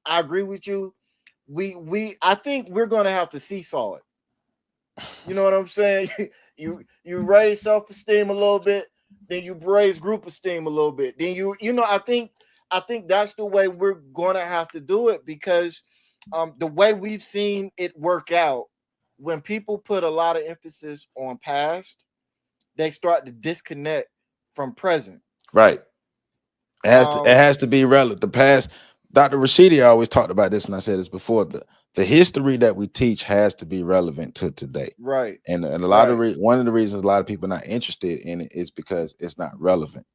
I agree with you. I think we're gonna have to seesaw it. You know what I'm saying? You raise self-esteem a little bit, then you raise group esteem a little bit. Then I think that's the way we're gonna have to do it because the way we've seen it work out when people put a lot of emphasis on past, they start to disconnect from present. Right. It Um, has to be relevant. The past, Dr. Rashidi always talked about this, and I said this before. The history that we teach has to be relevant to today. right, And a lot of right, one of the reasons a lot of people are not interested in it is because it's not relevant.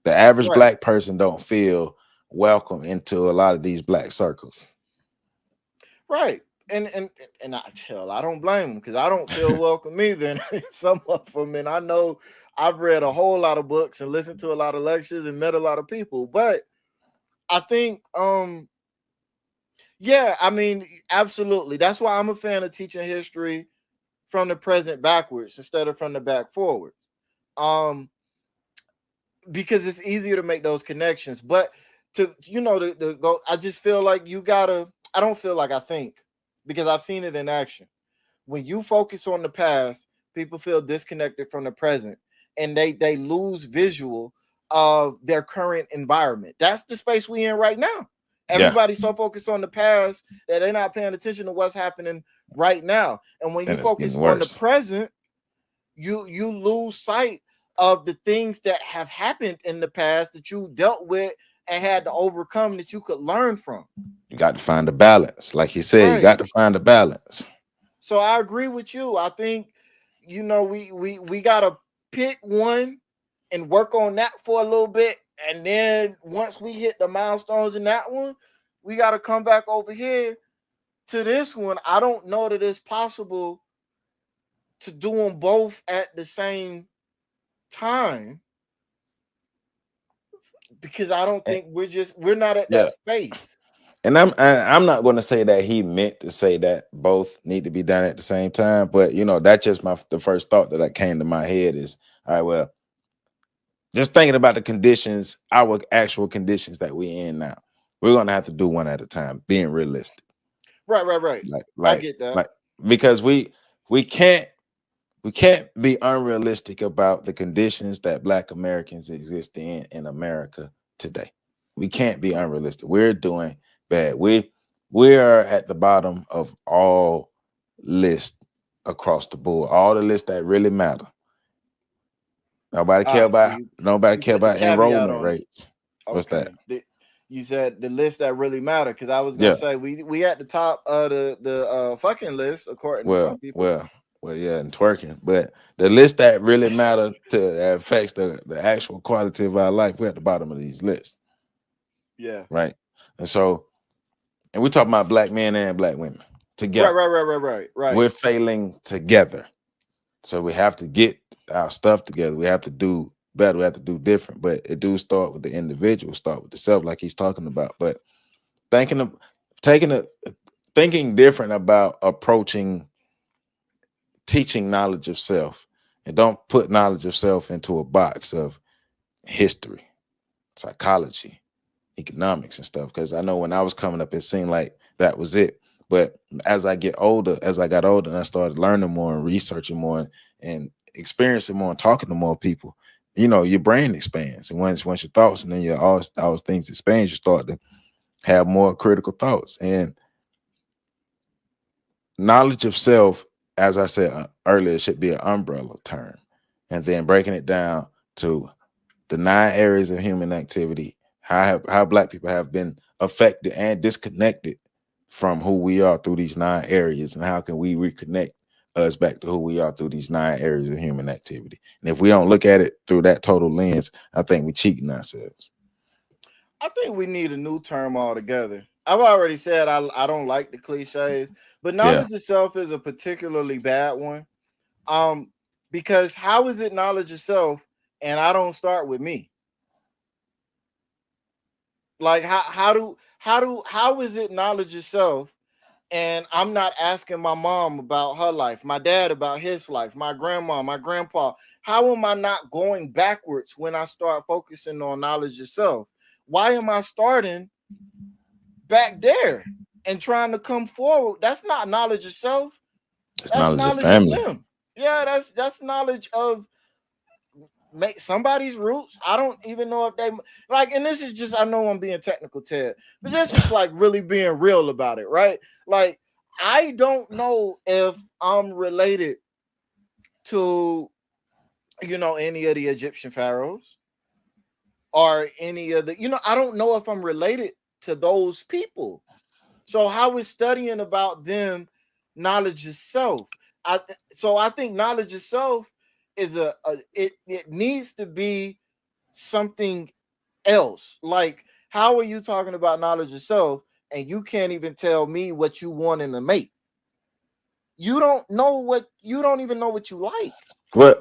The average right. black person don't feel welcome into a lot of these black circles. Right. And I don't blame them because I don't feel welcome either. And some of them, and I know I've read a whole lot of books and listened to a lot of lectures and met a lot of people. But I think, yeah, I mean, absolutely. That's why I'm a fan of teaching history from the present backwards instead of from the back forwards. Um, because it's easier to make those connections. But to go, I just feel like you gotta. I don't feel like I think because I've seen it in action. When you focus on the past, people feel disconnected from the present, and they lose visual of their current environment. That's the space we in right now. Yeah, Everybody's so focused on the past that they're not paying attention to what's happening right now. And when you and it's getting focus on the worse. present, you lose sight of the things that have happened in the past that you dealt with and had to overcome that you could learn from. You got to find a balance. Like he said, you Right. got to find a balance. So I agree with you. I think we gotta pick one and work on that for a little bit, and then once we hit the milestones in that one, we gotta come back over here to this one. I don't know that it's possible to do them both at the same time because I don't And- think we're not at yeah, that space. and I'm not going to say that he meant to say that both need to be done at the same time, but that's just the first thought that came to my head is, all right, well, just thinking about the conditions, our actual conditions that we're in now, we're going to have to do one at a time, being realistic. Right, right, right. Like, I like, get that. like, because we can't be unrealistic about the conditions that Black Americans exist in America today. We can't be unrealistic. We're doing bad. We are at the bottom of all lists across the board. All the lists that really matter. All right, so Nobody you care put the about caveat enrollment on it. rates. What's that? Okay. You said the list that really matter because I was gonna Yeah. say we at the top of the fucking list according to some Well, people. well, well, yeah, and twerking. But the list that really matter that affects the actual quality of our life, we're at the bottom of these lists. Yeah. Right. And so, and we're talking about black men and black women Right, together. right, right, right, right, right. We're failing together. So we have to get our stuff together. We have to do better. We have to do different. But it do start with the individual, start with the self, like he's talking about. But thinking of taking a thinking different about approaching teaching knowledge of self. And don't put knowledge of self into a box of history, psychology, economics and stuff, because I know when I was coming up it seemed like that was it. But as I got older and I started learning more and researching more and experiencing more and talking to more people, your brain expands. And once your thoughts and then your all things expand, you start to have more critical thoughts. And knowledge of self, as I said earlier, should be an umbrella term. And then breaking it down to the 9 areas of human activity, how black people have been affected and disconnected from who we are through these 9 areas, and how can we reconnect us back to who we are through these 9 areas of human activity. And if we don't look at it through that total lens, I think we're cheating ourselves. I think we need a new term altogether. I've already said I don't like the cliches, but Yeah. knowledge itself is a particularly bad one. Um, because how is it knowledge itself and I don't start with me? Like how is it knowledge itself and I'm not asking my mom about her life, my dad about his life, my grandma, my grandpa? How am I not going backwards when I start focusing on knowledge itself? Why am I starting back there and trying to come forward. That's not knowledge of self. It's That's knowledge of knowledge of family. them. Yeah, that's knowledge of make somebody's roots. I don't even know if they like, and this is just, I know I'm being technical, Ted, but this is like really being real about it, right? Like, I don't know if I'm related to, any of the Egyptian pharaohs or any of the, I don't know if I'm related to those people. So how is studying about them knowledge of self? I think knowledge of self is it needs to be something else. Like, how are you talking about knowledge of self and you can't even tell me what you want in a mate? You don't even know what you like. But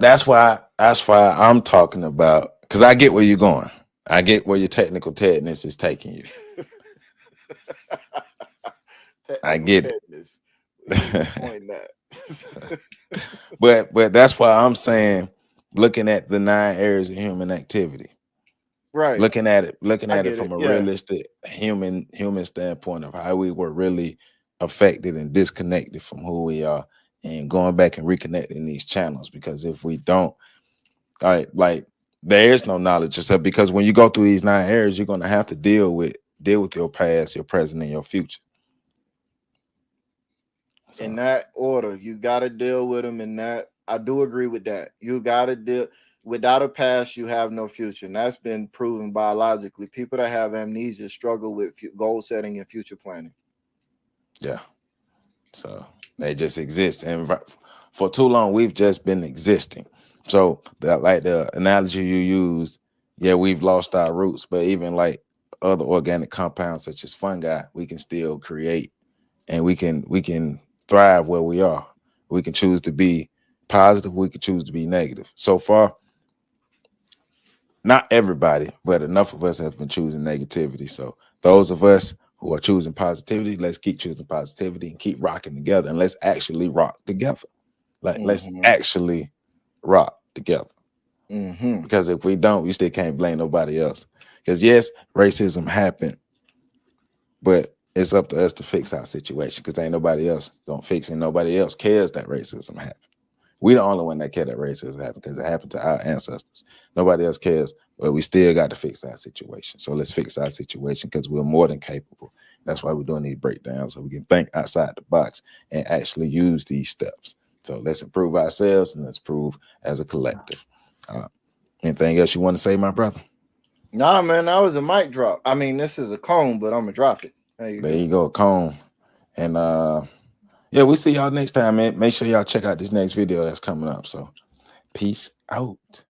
that's why I'm talking about, because I get where you're going. I get where your technical tedness is taking you. I Technical get tetanus. We need to it. coin that. But that's why I'm saying, looking at the 9 areas of human activity, Right. looking at it I get from it. a Yeah. realistic human standpoint of how we were really affected and disconnected from who we are, and going back and reconnecting these channels. Because if we don't, like there is no knowledge yourself, because when you go through these 9 areas, you're gonna have to deal with your past, your present, and your future. In So that order, you got to deal with them in that. I do agree with that. You got to deal without a past, you have no future. And that's been proven biologically. People that have amnesia struggle with goal setting and future planning. yeah. So they just exist, and for too long we've just been existing. So that, like the analogy you used, yeah, we've lost our roots, but even like other organic compounds such as fungi, we can still create, and we can thrive where we are. We can choose to be positive. We can choose to be negative. So far, not everybody, but enough of us have been choosing negativity. So those of us who are choosing positivity, let's keep choosing positivity and keep rocking together. And let's actually rock together. Like, let's Mm-hmm. actually rock together. Mm-hmm. Because if we don't, we still can't blame nobody else. Because yes, racism happened, but it's up to us to fix our situation. Because ain't nobody else gonna fix it. Nobody else cares that racism happened. We the only one that care that racism happened, because it happened to our ancestors. Nobody else cares, but we still got to fix our situation. So let's fix our situation, because we're more than capable. That's why we're doing these breakdowns, so we can think outside the box and actually use these steps. So let's improve ourselves, and let's improve as a collective. Uh, Anything else you want to say, my brother? Nah, man, that was a mic drop. I mean, this is a cone, but I'm gonna drop it. There you There go. you go, Cone. And yeah, we see y'all next time, man. Make sure y'all check out this next video that's coming up. So peace out.